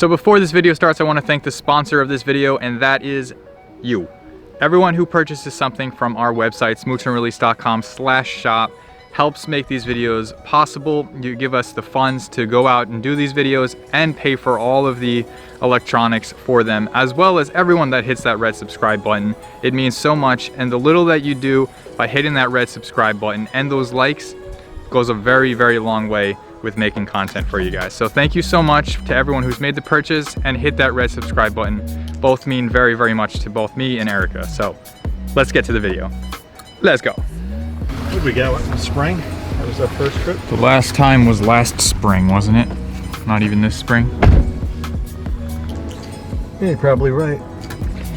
So before this video starts, I want to thank the sponsor of this video, and that is you. Everyone who purchases something from our website, smoochandrelease.com/shop, helps make these videos possible. You give us the funds to go out and do these videos and pay for all of the electronics for them, as well as everyone that hits that red subscribe button. It means so much, and the little that you do by hitting that red subscribe button and those likes goes a very, very long way with making content for you guys. So thank you so much to everyone who's made the purchase and hit that red subscribe button. Both mean very, very much to both me and Erica. So let's get to the video. Let's go. What did we go in the spring? That was our first trip. The last time was last spring, wasn't it? Not even this spring. Yeah, you're probably right.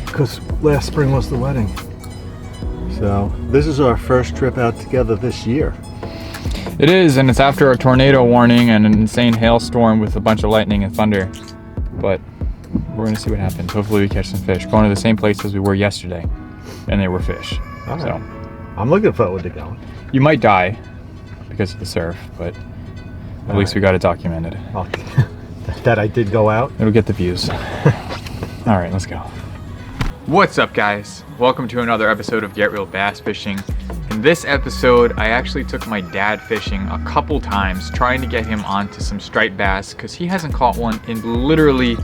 Because last spring was the wedding. So this is our first trip out together this year. It is, and it's after a tornado warning and an insane hailstorm with a bunch of lightning and thunder. But we're gonna see what happens. Hopefully we catch some fish. Going to the same place as we were yesterday, and there were fish. All right. So I'm looking forward to going. you might die because of the surf, but at least we got it documented. Oh, that I did go out. It'll get the views. All right, let's go. What's up, guys? Welcome to another episode of Get Real Bass Fishing. In this episode, I actually took my dad fishing a couple times, trying to get him onto some striped bass because he hasn't caught one in literally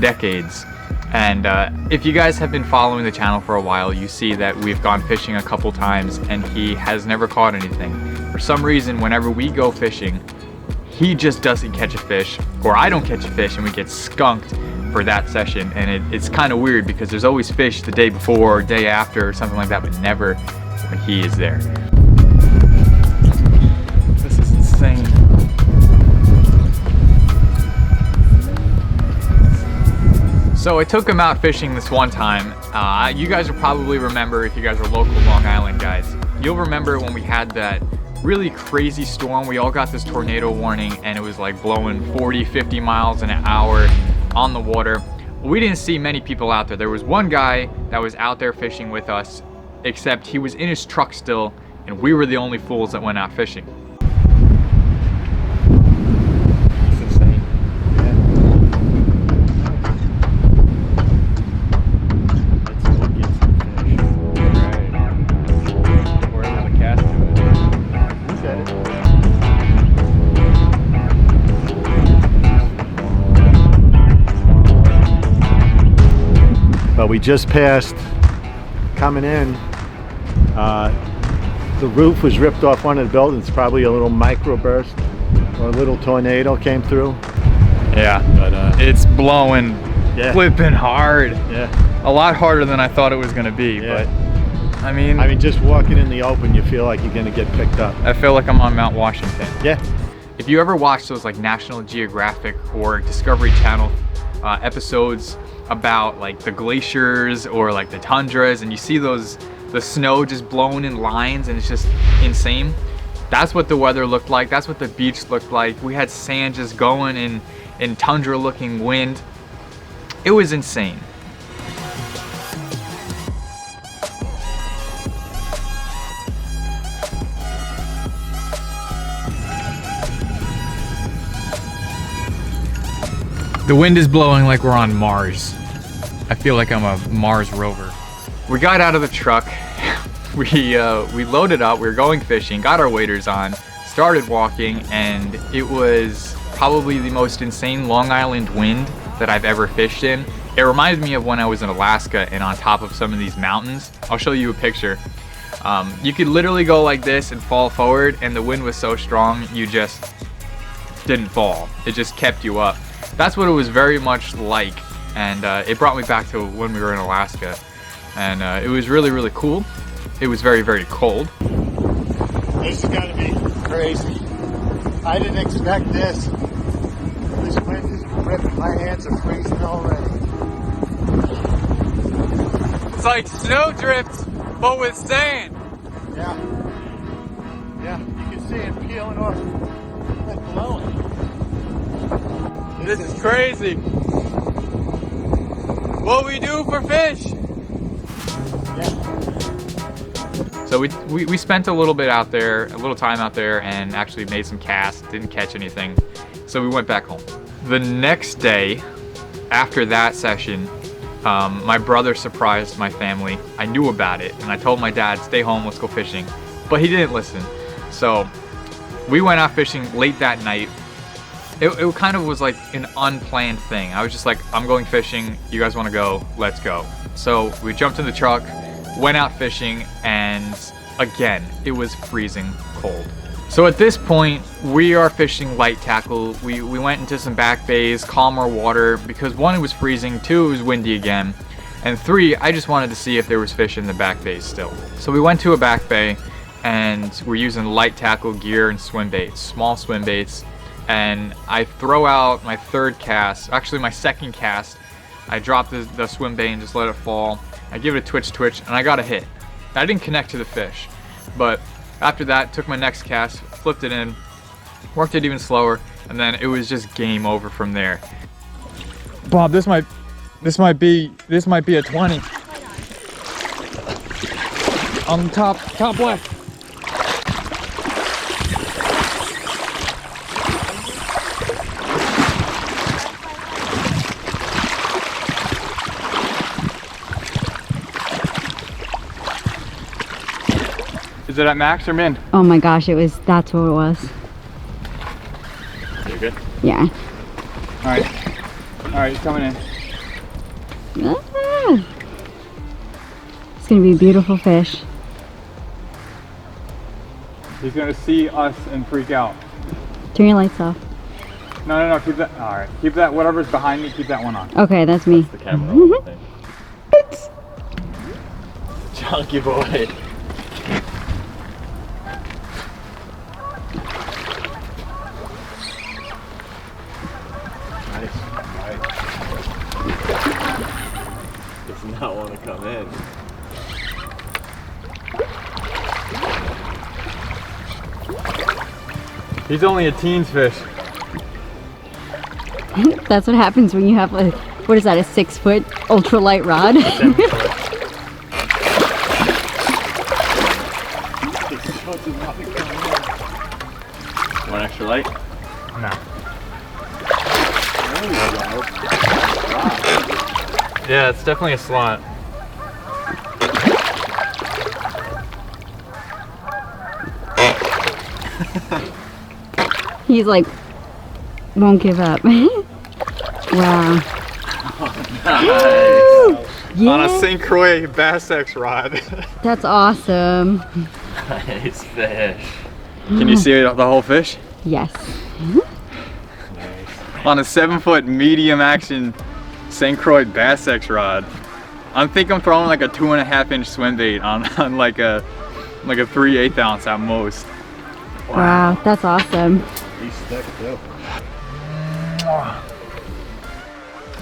decades. And if you guys have been following the channel for a while, you see that we've gone fishing a couple times and he has never caught anything. For some reason, whenever we go fishing, he just doesn't catch a fish, or I don't catch a fish and we get skunked for that session. And it's kind of weird because there's always fish the day before or day after or something like that, but never when he is there. This is insane. So I took him out fishing this one time. You guys will probably remember, if you guys are local Long Island guys, you'll remember when we had that really crazy storm. We all got this tornado warning and it was like blowing 40, 50 miles an hour on the water. We didn't see many people out there. There was one guy that was out there fishing with us, except he was in his truck still, and we were the only fools that went out fishing. It's insane. Let's go get some fish. Right. Or another cast to it. You said it. But we just passed coming in. The roof was ripped off one of the buildings. Probably a little microburst or a little tornado came through. Yeah, But it's blowing, yeah. flipping hard. Yeah. A lot harder than I thought it was gonna be, Yeah. but I mean, just walking in the open, you feel like you're gonna get picked up. I feel like I'm on Mount Washington. Yeah. If you ever watch those like National Geographic or Discovery Channel episodes about like the glaciers or like the tundras, and you see the snow just blowing in lines and it's just insane, that's what the weather looked like. That's what the beach looked like. We had sand just going in tundra looking wind. It was insane. The wind is blowing like we're on Mars. I feel like I'm a Mars rover. We got out of the truck, we loaded up, we were going fishing, got our waders on, started walking, and it was probably the most insane Long Island wind that I've ever fished in. It reminded me of when I was in Alaska and on top of some of these mountains. I'll show you a picture. You could literally go like this and fall forward, and the wind was so strong you just didn't fall. It just kept you up. That's what it was very much like, and it brought me back to when we were in Alaska, and it was really, really cool. It was very, very cold. This has got to be crazy. I didn't expect this. This wind is ripping. My hands are freezing already. It's like snowdrift, but with sand. Yeah. Yeah, you can see it peeling off and blowing. This is crazy. What we do for fish. Yeah. So we spent a little time out there, and actually made some casts. Didn't catch anything, so we went back home. The next day, after that session, my brother surprised my family. I knew about it, and I told my dad, stay home, let's go fishing. But he didn't listen. So we went out fishing late that night. It kind of was like an unplanned thing. I was just like, I'm going fishing, you guys wanna go, let's go. So we jumped in the truck, went out fishing, and again, it was freezing cold. So at this point, we are fishing light tackle. We went into some back bays, calmer water, because 1, it was freezing, 2, it was windy again, and 3, I just wanted to see if there was fish in the back bays still. So we went to a back bay, and we're using light tackle gear and swim baits, small swim baits, and I throw out my 3rd cast, actually my 2nd cast. I drop the swim bait and just let it fall. I give it a twitch, and I got a hit. I didn't connect to the fish, but after that, took my next cast, flipped it in, worked it even slower, and then it was just game over from there. Bob, this might be a 20. On the top left. Is it at max or min? Oh my gosh, that's what it was. You're good? Yeah. Alright, he's coming in. Ah. It's gonna be a beautiful fish. He's gonna see us and freak out. Turn your lights off. No, keep that, alright. Keep that, whatever's behind me, keep that one on. Okay, that's me. That's the camera. Chunky boy. Does not want to come in. He's only a teens fish. That's what happens when you have a, what is that, a 6-foot ultralight rod? 7 foot. One extra light? No. Yeah, it's definitely a slot. He's like, won't give up. Wow. Nice. Yeah. On a St. Croix BassX rod. That's awesome. Nice fish. Can you see the whole fish? Yes. On a 7-foot medium action St. Croix BassX rod. I think I'm throwing like a 2.5-inch swim bait on like a 3/8 ounce at most. Wow, that's awesome. He's stuck too.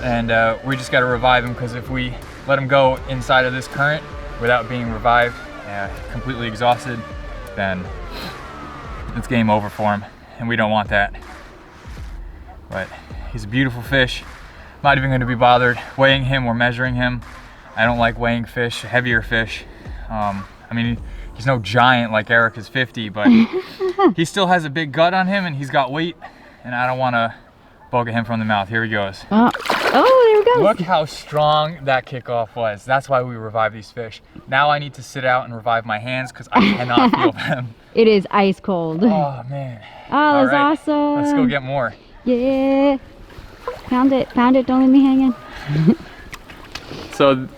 And we just got to revive him, because if we let him go inside of this current without being revived, completely exhausted, then it's game over for him, and we don't want that. But he's a beautiful fish. Not even going to be bothered weighing him or measuring him. I don't like weighing fish, heavier fish. I mean, he's no giant like Eric is 50, but he still has a big gut on him, and he's got weight, and I don't want to bug him from the mouth. Here he goes. Oh, there we go. Look how strong that kickoff was. That's why we revive these fish. Now I need to sit out and revive my hands, because I cannot feel them. It is ice cold. Oh man. Oh, that's awesome. Let's go get more. Yeah. Found it, don't leave me hanging. So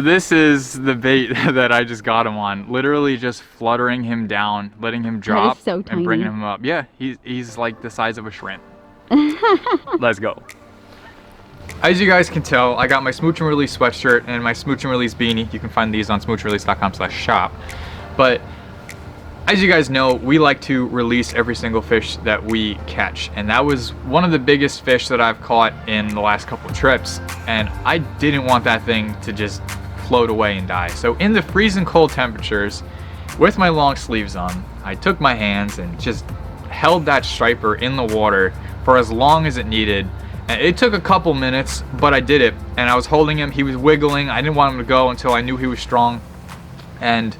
this is the bait that I just got him on. Literally just fluttering him down, letting him drop, so and bringing tiny. him up. Yeah, he's like the size of a shrimp. Let's go. As you guys can tell, I got my Smooch and Release sweatshirt and my Smooch and Release beanie. You can find these on smoochandrelease.com/shop. But as you guys know, we like to release every single fish that we catch, and that was one of the biggest fish that I've caught in the last couple of trips, and I didn't want that thing to just float away and die. So in the freezing cold temperatures, with my long sleeves on, I took my hands and just held that striper in the water for as long as it needed. And it took a couple minutes, but I did it, and I was holding him. He was wiggling. I didn't want him to go until I knew he was strong, and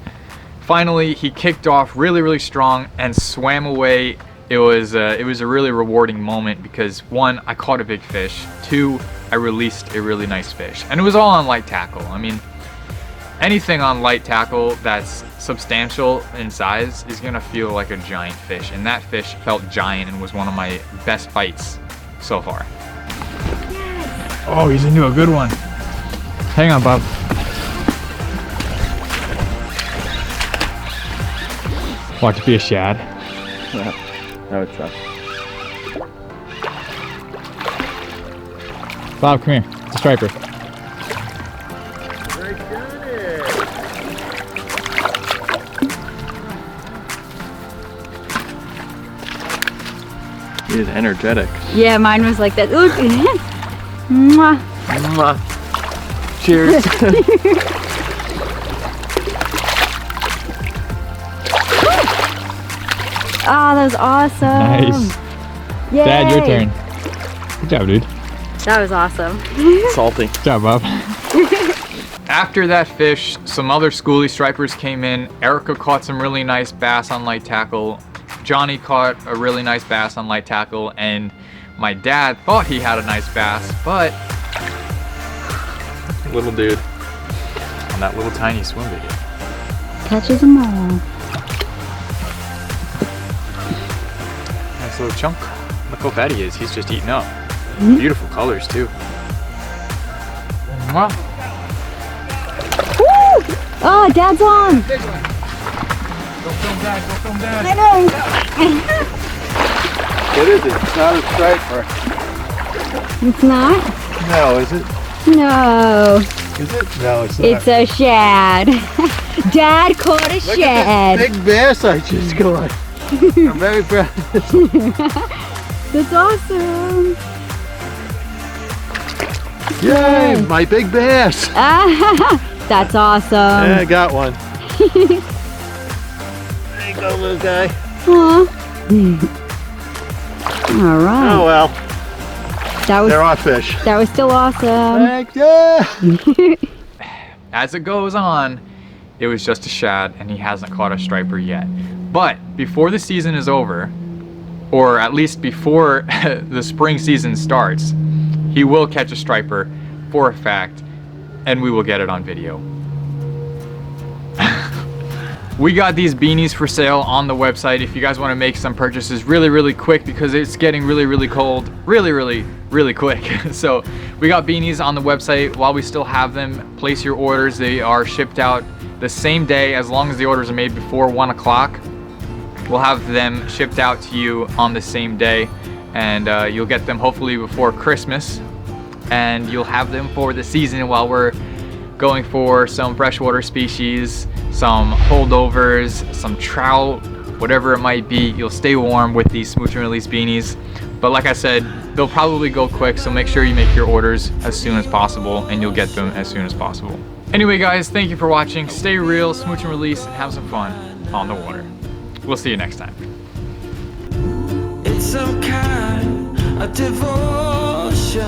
finally he kicked off really, really strong and swam away it was a really rewarding moment because 1, I caught a big fish, 2, I released a really nice fish, and it was all on light tackle. I mean, anything on light tackle that's substantial in size is gonna feel like a giant fish, and that fish felt giant and was one of my best bites so far. Oh, he's into a good one. Hang on, Bob. Watch it be a shad. Yeah, that would suck. Bob, come here. It's a striper. I got it. He is energetic. Yeah, mine was like that. Look. Mwah. Mwah. Cheers. Oh, that was awesome. Nice. Yay. Dad, your turn. Good job, dude. That was awesome. Salty. Good job, Bob. After that fish, some other schoolie stripers came in. Erica caught some really nice bass on light tackle. Johnny caught a really nice bass on light tackle, and my dad thought he had a nice bass, but Little dude. on that little tiny swim bait. Catches them all. Nice little chunk. Look how fat he is. He's just eating up. Beautiful colors too. Wow. Woo! Oh, Dad's on. Big one. Go film Dad. Go film Dad. I know. What is it? It's not a striper. It's not? No, is it? No. Is it? No, it's not. It's a shad. Dad caught a Look shad. at this big bass I just got. I'm very proud. That's awesome. Yay, my big bass. That's awesome. Yeah, I got one. There you go, little guy. Aw. All right. Oh well, That was they're our fish. that was still awesome. Thank you. As it goes on, it was just a shad and he hasn't caught a striper yet. But before the season is over, or at least before the spring season starts, he will catch a striper for a fact, and we will get it on video. We got these beanies for sale on the website if you guys want to make some purchases really quick because it's getting really cold really quick. So we got beanies on the website while we still have them. Place your orders. They are shipped out the same day as long as the orders are made before 1 o'clock. We'll have them shipped out to you on the same day, and you'll get them hopefully before Christmas, and you'll have them for the season while we're going for some freshwater species, some holdovers, some trout, whatever it might be. You'll stay warm with these Smooch and Release beanies. But like I said, they'll probably go quick, so make sure you make your orders as soon as possible and you'll get them as soon as possible. Anyway guys, thank you for watching. Stay real, Smooch and Release, and have some fun on the water. We'll see you next time. It's some kind of devotion.